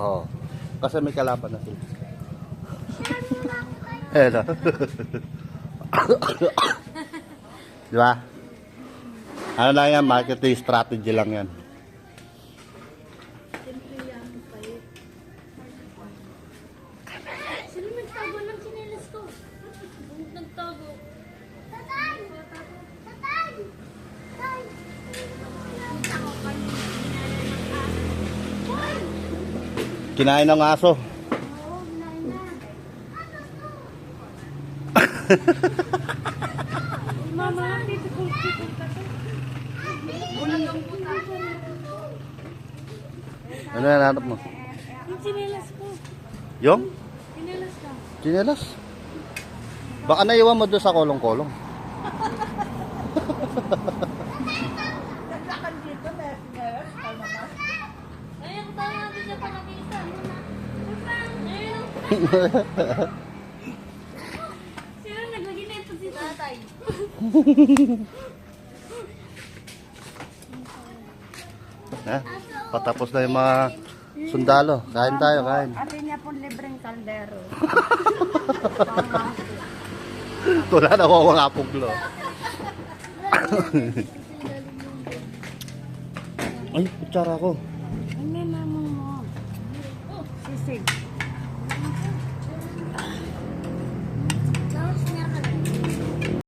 Oo. Kasi may kalaban na sila. Hello. Di ba? Ano lang yan, marketing strategy lang yan. Sino nagtago ng chinelas ko? Nagtago. Tatay! Tatay! Tatay! Kinain ng aso. Oo, kinain na. Mama, dito ko ka to. Bulag ang puta. Ano yan, hanap mo? Yung chinelas ko. Yung? Chinelas ka. Chinelas. Baka naiwan mo doon sa kolong-kolong. Ay, ang tayo natin siya palakita. Sino naglagay na ito si tatay? Ha? Patapos na yung mga sundalo. Kain tayo, kain. Ate niya pong libreng kaldero. Wala na ako mga puglo. Ay, kutsara ko. Ano mamang mo? Sisig.